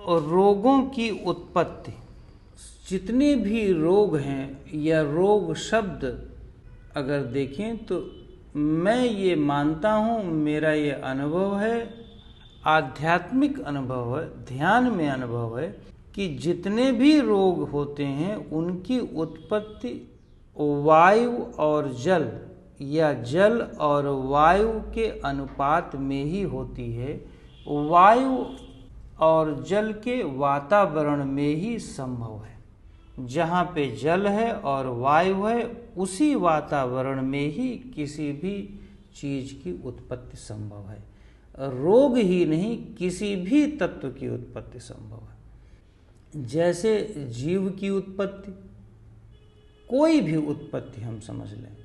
रोगों की उत्पत्ति। जितने भी रोग हैं या रोग शब्द अगर देखें तो मैं ये मानता हूँ, मेरा ये अनुभव है, आध्यात्मिक अनुभव है, ध्यान में अनुभव है कि जितने भी रोग होते हैं उनकी उत्पत्ति वायु और जल या जल और वायु के अनुपात में ही होती है। वायु और जल के वातावरण में ही संभव है। जहाँ पे जल है और वायु है उसी वातावरण में ही किसी भी चीज की उत्पत्ति संभव है। रोग ही नहीं, किसी भी तत्व की उत्पत्ति संभव है। जैसे जीव की उत्पत्ति, कोई भी उत्पत्ति हम समझ लें।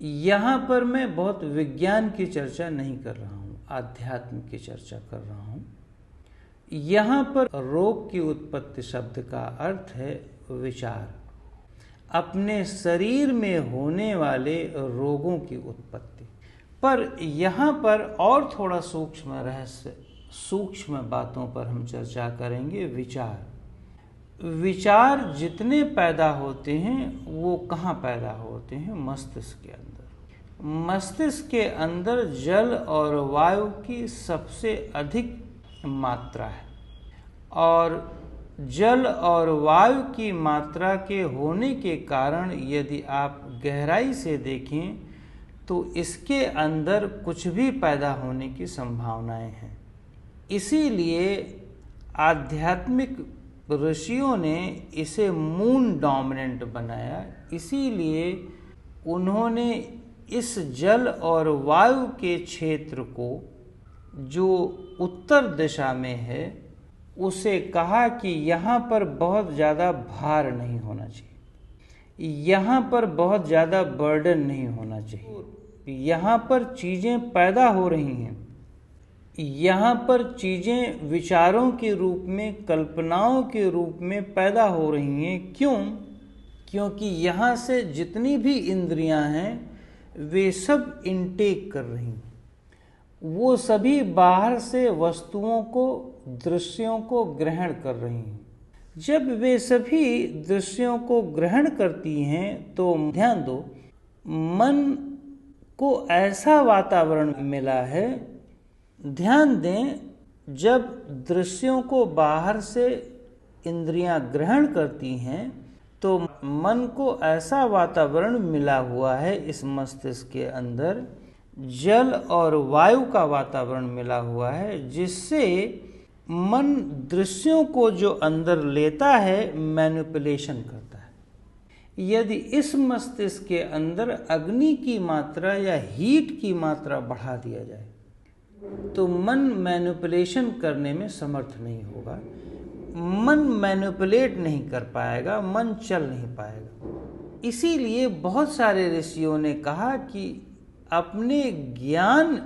यहाँ पर मैं बहुत विज्ञान की चर्चा नहीं कर रहा हूँ, आध्यात्म की चर्चा कर रहा हूँ। यहाँ पर रोग की उत्पत्ति शब्द का अर्थ है विचार, अपने शरीर में होने वाले रोगों की उत्पत्ति। पर यहाँ पर और थोड़ा सूक्ष्म रहस्य, सूक्ष्म बातों पर हम चर्चा करेंगे। विचार जितने पैदा होते हैं वो कहाँ पैदा होते हैं? मस्तिष्क के अंदर। मस्तिष्क के अंदर जल और वायु की सबसे अधिक मात्रा है, और जल और वायु की मात्रा के होने के कारण यदि आप गहराई से देखें तो इसके अंदर कुछ भी पैदा होने की संभावनाएं हैं। इसीलिए आध्यात्मिक ऋषियों ने इसे मून डोमिनेंट बनाया। इसीलिए उन्होंने इस जल और वायु के क्षेत्र को जो उत्तर दिशा में है उसे कहा कि यहाँ पर बहुत ज़्यादा भार नहीं होना चाहिए, यहाँ पर बहुत ज़्यादा बर्डन नहीं होना चाहिए। यहाँ पर चीज़ें पैदा हो रही हैं, यहाँ पर चीज़ें विचारों के रूप में, कल्पनाओं के रूप में पैदा हो रही हैं। क्यों? क्योंकि यहाँ से जितनी भी इंद्रियां हैं वे सब इनटेक कर रही हैं। वो सभी बाहर से वस्तुओं को, दृश्यों को ग्रहण कर रही हैं। जब वे सभी दृश्यों को ग्रहण करती हैं तो ध्यान दो, मन को ऐसा वातावरण मिला है। ध्यान दें, जब दृश्यों को बाहर से इंद्रियां ग्रहण करती हैं तो मन को ऐसा वातावरण मिला हुआ है, इस मस्तिष्क के अंदर जल और वायु का वातावरण मिला हुआ है, जिससे मन दृश्यों को जो अंदर लेता है मैनिपुलेशन करता है। यदि इस मस्तिष्क के अंदर अग्नि की मात्रा या हीट की मात्रा बढ़ा दिया जाए तो मन मैनिपुलेशन करने में समर्थ नहीं होगा, मन मैनिपुलेट नहीं कर पाएगा, मन चल नहीं पाएगा। इसीलिए बहुत सारे ऋषियों ने कहा कि अपने ज्ञान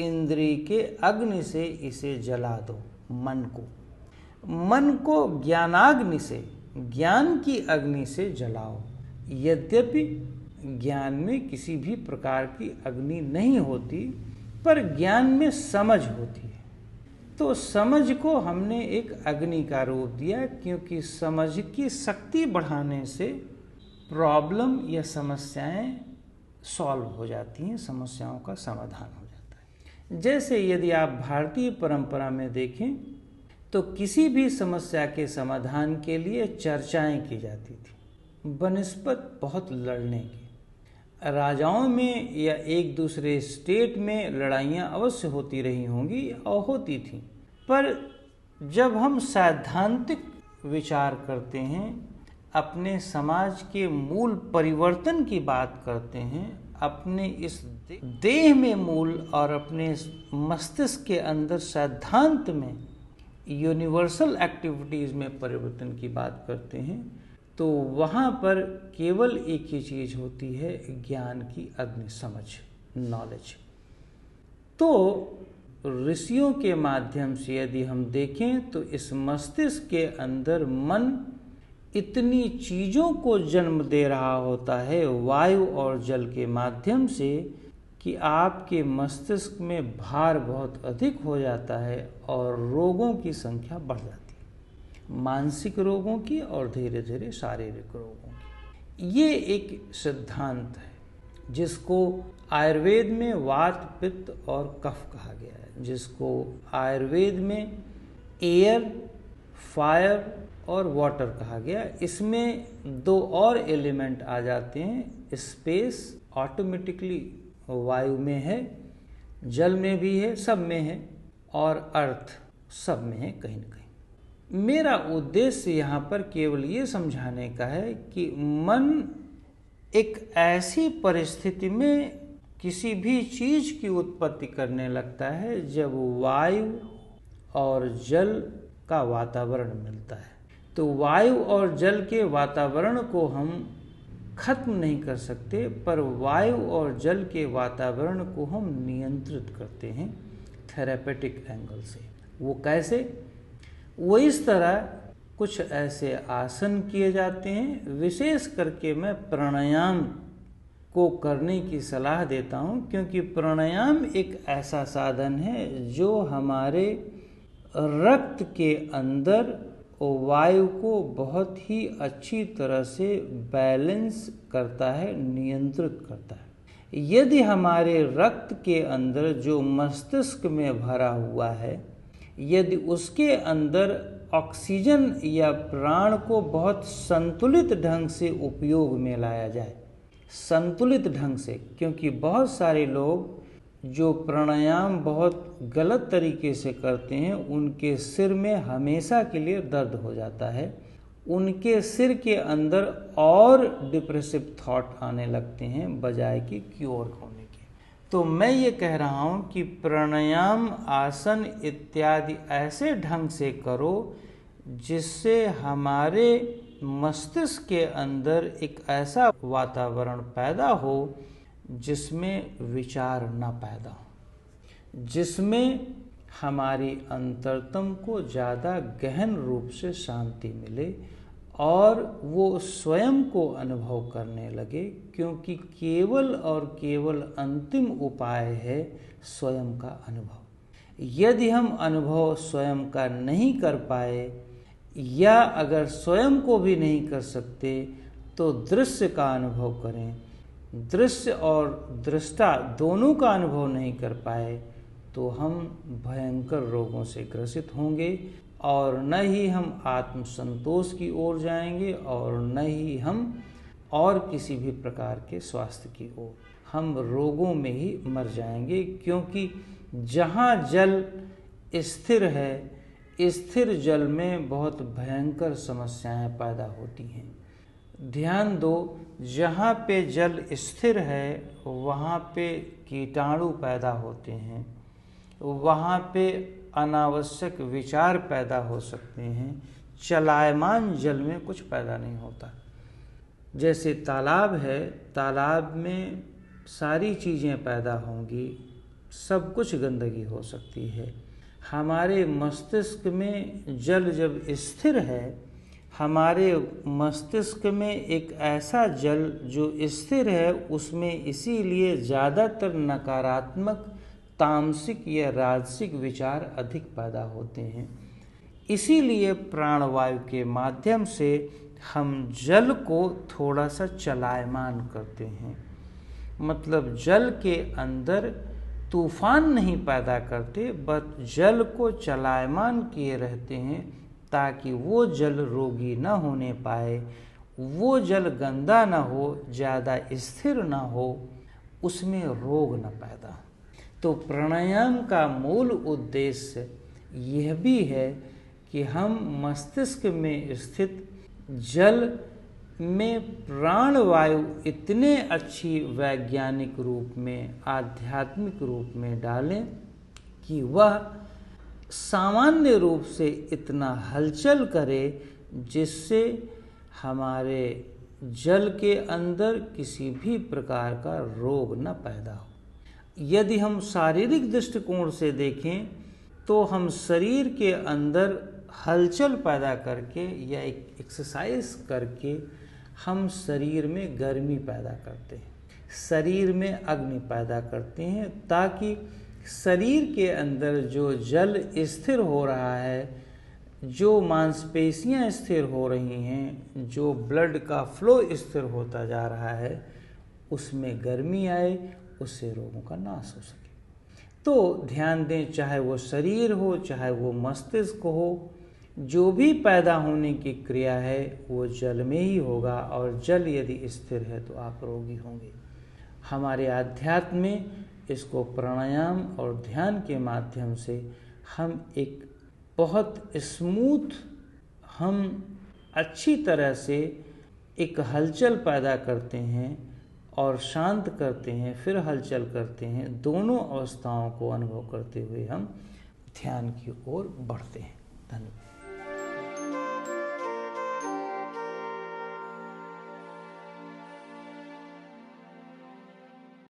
इंद्रिय के अग्नि से इसे जला दो। मन को ज्ञानाग्नि से, ज्ञान की अग्नि से जलाओ। यद्यपि ज्ञान में किसी भी प्रकार की अग्नि नहीं होती, पर ज्ञान में समझ होती है। तो समझ को हमने एक अग्नि का रूप दिया, क्योंकि समझ की शक्ति बढ़ाने से प्रॉब्लम या समस्याएं सॉल्व हो जाती हैं, समस्याओं का समाधान हो जाता है। जैसे यदि आप भारतीय परंपरा में देखें तो किसी भी समस्या के समाधान के लिए चर्चाएं की जाती थी, बनिस्बत बहुत लड़ने की। राजाओं में या एक दूसरे स्टेट में लड़ाइयाँ अवश्य होती रही होंगी और होती थी, पर जब हम सैद्धांतिक विचार करते हैं, अपने समाज के मूल परिवर्तन की बात करते हैं, अपने इस देह में मूल और अपने मस्तिष्क के अंदर सैद्धांत में, यूनिवर्सल एक्टिविटीज़ में परिवर्तन की बात करते हैं, तो वहाँ पर केवल एक ही चीज़ होती है, ज्ञान की अग्नि, समझ, नॉलेज। तो ऋषियों के माध्यम से यदि हम देखें तो इस मस्तिष्क के अंदर मन इतनी चीज़ों को जन्म दे रहा होता है वायु और जल के माध्यम से कि आपके मस्तिष्क में भार बहुत अधिक हो जाता है और रोगों की संख्या बढ़ जाती है। मानसिक रोगों की और धीरे धीरे शारीरिक रोगों की। ये एक सिद्धांत है जिसको आयुर्वेद में वात, पित्त और कफ कहा गया है, जिसको आयुर्वेद में एयर, फायर और वाटर कहा गया। इसमें दो और एलिमेंट आ जाते हैं, स्पेस ऑटोमेटिकली वायु में है, जल में भी है, सब में है, और अर्थ सब में है कहीं न कहीं। मेरा उद्देश्य यहाँ पर केवल ये समझाने का है कि मन एक ऐसी परिस्थिति में किसी भी चीज की उत्पत्ति करने लगता है जब वायु और जल का वातावरण मिलता है। तो वायु और जल के वातावरण को हम खत्म नहीं कर सकते, पर वायु और जल के वातावरण को हम नियंत्रित करते हैं थेरेपेटिक एंगल से। वो कैसे? वो इस तरह कुछ ऐसे आसन किए जाते हैं, विशेष करके मैं प्राणायाम को करने की सलाह देता हूं, क्योंकि प्राणायाम एक ऐसा साधन है जो हमारे रक्त के अंदर वायु को बहुत ही अच्छी तरह से बैलेंस करता है, नियंत्रित करता है। यदि हमारे रक्त के अंदर जो मस्तिष्क में भरा हुआ है, यदि उसके अंदर ऑक्सीजन या प्राण को बहुत संतुलित ढंग से उपयोग में लाया जाए, संतुलित ढंग से, क्योंकि बहुत सारे लोग जो प्राणायाम बहुत गलत तरीके से करते हैं उनके सिर में हमेशा के लिए दर्द हो जाता है, उनके सिर के अंदर और डिप्रेसिव थॉट आने लगते हैं बजाय कि क्योर होने के। तो मैं ये कह रहा हूँ कि प्राणायाम, आसन इत्यादि ऐसे ढंग से करो जिससे हमारे मस्तिष्क के अंदर एक ऐसा वातावरण पैदा हो जिसमें विचार न पैदा हो, जिसमें हमारी अंतरतम को ज़्यादा गहन रूप से शांति मिले और वो स्वयं को अनुभव करने लगे, क्योंकि केवल और केवल अंतिम उपाय है स्वयं का अनुभव। यदि हम अनुभव स्वयं का नहीं कर पाए या अगर स्वयं को भी नहीं कर सकते तो दृश्य का अनुभव करें, दृश्य और दृष्टा दोनों का अनुभव नहीं कर पाए तो हम भयंकर रोगों से ग्रसित होंगे और न ही हम आत्मसंतोष की ओर जाएंगे और न ही हम और किसी भी प्रकार के स्वास्थ्य की ओर, हम रोगों में ही मर जाएंगे। क्योंकि जहाँ जल स्थिर है, स्थिर जल में बहुत भयंकर समस्याएं पैदा होती हैं। ध्यान दो, जहाँ पे जल स्थिर है वहाँ पे कीटाणु पैदा होते हैं, वहाँ पे अनावश्यक विचार पैदा हो सकते हैं। चलायमान जल में कुछ पैदा नहीं होता। जैसे तालाब है, तालाब में सारी चीज़ें पैदा होंगी, सब कुछ गंदगी हो सकती है। हमारे मस्तिष्क में जल जब स्थिर है, हमारे मस्तिष्क में एक ऐसा जल जो स्थिर है, उसमें इसीलिए ज़्यादातर नकारात्मक, तामसिक या राजसिक विचार अधिक पैदा होते हैं। इसीलिए प्राणवायु के माध्यम से हम जल को थोड़ा सा चलायमान करते हैं, मतलब जल के अंदर तूफान नहीं पैदा करते, बस जल को चलायमान किए रहते हैं ताकि वो जल रोगी न होने पाए, वो जल गंदा न हो, ज़्यादा स्थिर न हो, उसमें रोग न पैदा हो। तो प्राणायाम का मूल उद्देश्य यह भी है कि हम मस्तिष्क में स्थित जल में प्राणवायु इतने अच्छी वैज्ञानिक रूप में, आध्यात्मिक रूप में डालें कि वह सामान्य रूप से इतना हलचल करे जिससे हमारे जल के अंदर किसी भी प्रकार का रोग न पैदा हो। यदि हम शारीरिक दृष्टिकोण से देखें तो हम शरीर के अंदर हलचल पैदा करके या एक एक्सरसाइज करके हम शरीर में गर्मी पैदा करते हैं, शरीर में अग्नि पैदा करते हैं, ताकि शरीर के अंदर जो जल स्थिर हो रहा है जो मांसपेशियां स्थिर हो रही हैं, जो ब्लड का फ्लो स्थिर होता जा रहा है, उसमें गर्मी आए, उससे रोगों का नाश हो सके। तो ध्यान दें, चाहे वो शरीर हो, चाहे वो मस्तिष्क हो, जो भी पैदा होने की क्रिया है वो जल में ही होगा, और जल यदि स्थिर है तो आप रोगी होंगे। हमारे आध्यात्म में इसको प्राणायाम और ध्यान के माध्यम से हम एक बहुत स्मूथ, हम अच्छी तरह से एक हलचल पैदा करते हैं और शांत करते हैं, फिर हलचल करते हैं। दोनों अवस्थाओं को अनुभव करते हुए हम ध्यान की ओर बढ़ते हैं। धन्यवाद।